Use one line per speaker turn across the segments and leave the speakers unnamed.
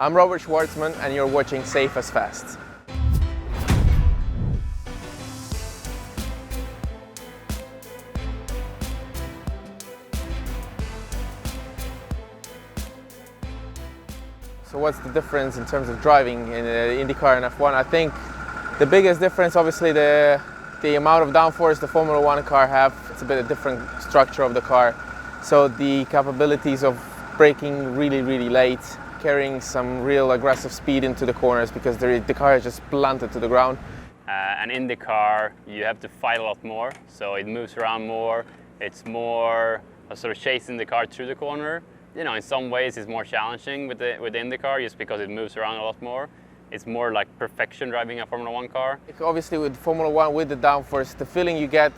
I'm Robert Shwartzman and you're watching SAFEisFAST. So what's the difference in terms of driving in IndyCar and F1? I think the biggest difference, obviously, the amount of downforce the Formula 1 car have. It's a bit of a different structure of the car. So the capabilities of braking really, really late, carrying some real aggressive speed into the corners because the car is just blunted to the ground.
And in the car, you have to fight a lot more, so it moves around more. It's more sort of chasing the car through the corner. You know, in some ways it's more challenging with the IndyCar just because it moves around a lot more. It's more like perfection driving a Formula 1 car.
Obviously with Formula 1, with the downforce, the feeling you get,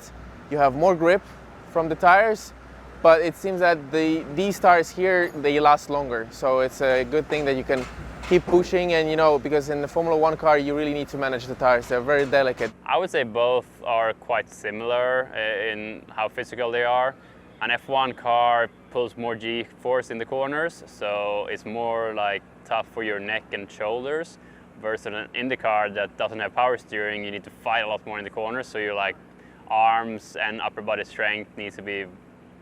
you have more grip from the tires, but it seems that these tires here, they last longer. So it's a good thing that you can keep pushing, and you know, because in the Formula 1 car, you really need to manage the tires. They're very delicate.
I would say both are quite similar in how physical they are. An F1 car pulls more G-force in the corners, so it's more like tough for your neck and shoulders, versus an IndyCar that doesn't have power steering. You need to fight a lot more in the corners, so your like arms and upper body strength needs to be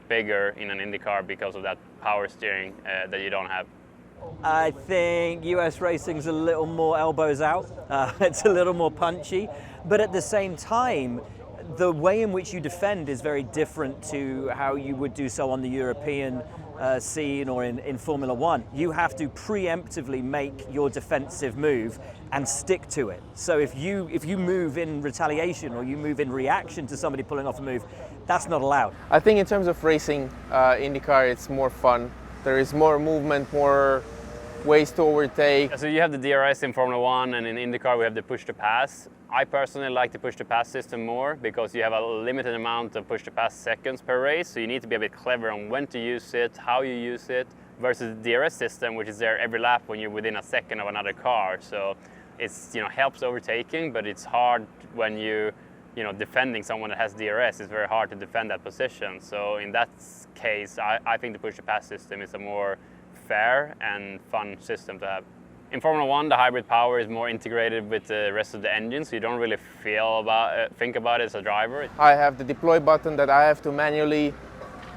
bigger in an IndyCar because of that power steering that you don't have.
I think US racing's a little more elbows out. It's a little more punchy, but at the same time, the way in which you defend is very different to how you would do so on the European scene or in Formula 1. You have to preemptively make your defensive move and stick to it. So if you move in retaliation or you move in reaction to somebody pulling off a move, that's not allowed.
I think in terms of racing, IndyCar, it's more fun. There is more movement, more ways to overtake.
So you have the DRS in Formula 1, and in IndyCar we have the push-to-pass. I personally like the push-to-pass system more because you have a limited amount of push-to-pass seconds per race, so you need to be a bit clever on when to use it, how you use it, versus the DRS system, which is there every lap when you're within a second of another car. So it's, you know, helps overtaking, but it's hard when you know, defending someone that has DRS. It's very hard to defend that position. So in that case, I think the push-to-pass system is a more fair and fun system to have. In Formula 1, the hybrid power is more integrated with the rest of the engine, so you don't really think about it as a driver.
I have the deploy button that I have to manually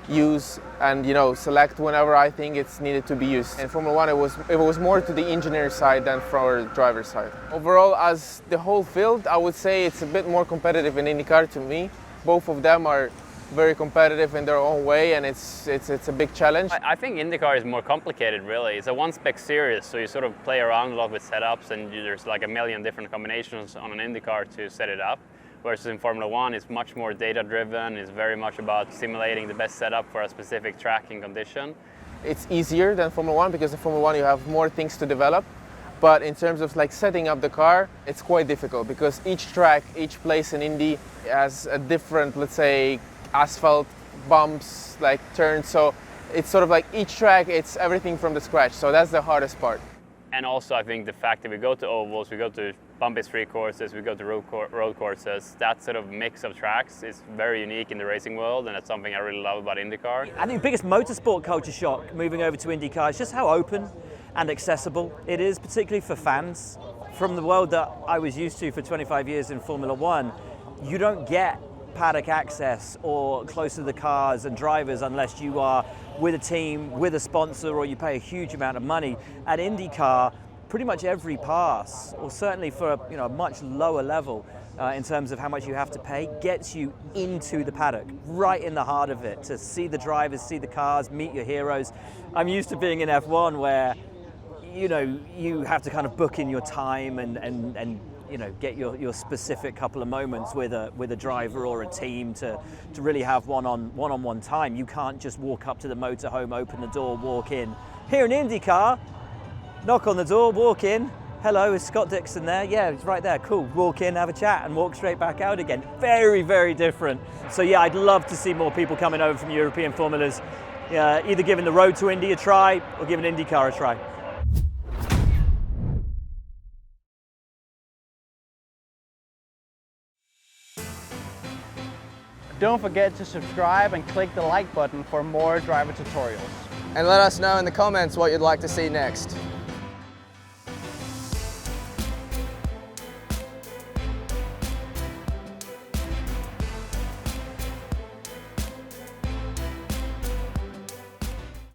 use and, you know, select whenever I think it's needed to be used. In Formula 1, it was more to the engineer side than for the driver's side. Overall, as the whole field, I would say it's a bit more competitive in IndyCar to me. Both of them are very competitive in their own way, and it's a big challenge.
I think IndyCar is more complicated, really. It's a one-spec series, so you sort of play around a lot with setups, and there's like a million different combinations on an IndyCar to set it up. Whereas in Formula 1, it's much more data-driven. It's very much about simulating the best setup for a specific track and condition.
It's easier than Formula 1 because in Formula 1 you have more things to develop. But in terms of like setting up the car, it's quite difficult because each track, each place in Indy has a different, let's say, asphalt, bumps, like turns. So it's sort of like each track, it's everything from the scratch. So that's the hardest part.
And also I think the fact that we go to ovals, we go to bumpy street courses, we go to road courses, that sort of mix of tracks is very unique in the racing world, and that's something I really love about IndyCar.
I think the biggest motorsport culture shock moving over to IndyCar is just how open and accessible it is, particularly for fans. From the world that I was used to for 25 years in Formula 1, you don't get paddock access or close to the cars and drivers unless you are with a team, with a sponsor, or you pay a huge amount of money. At IndyCar, pretty much every pass, or certainly for a much lower level in terms of how much you have to pay, gets you into the paddock, right in the heart of it, to see the drivers, see the cars, meet your heroes. I'm used to being in F1 where you have to kind of book in your time and get your specific couple of moments with a driver or a team to really have one-on-one time. You can't just walk up to the motorhome, open the door, walk in. Here in IndyCar, knock on the door, walk in. Hello, is Scott Dixon there? Yeah, it's right there. Cool. Walk in, have a chat, and walk straight back out again. Very, very different. So yeah, I'd love to see more people coming over from European formulas, either giving the road to Indy a try or giving IndyCar a try.
Don't forget to subscribe and click the like button for more driver tutorials.
And let us know in the comments what you'd like to see next.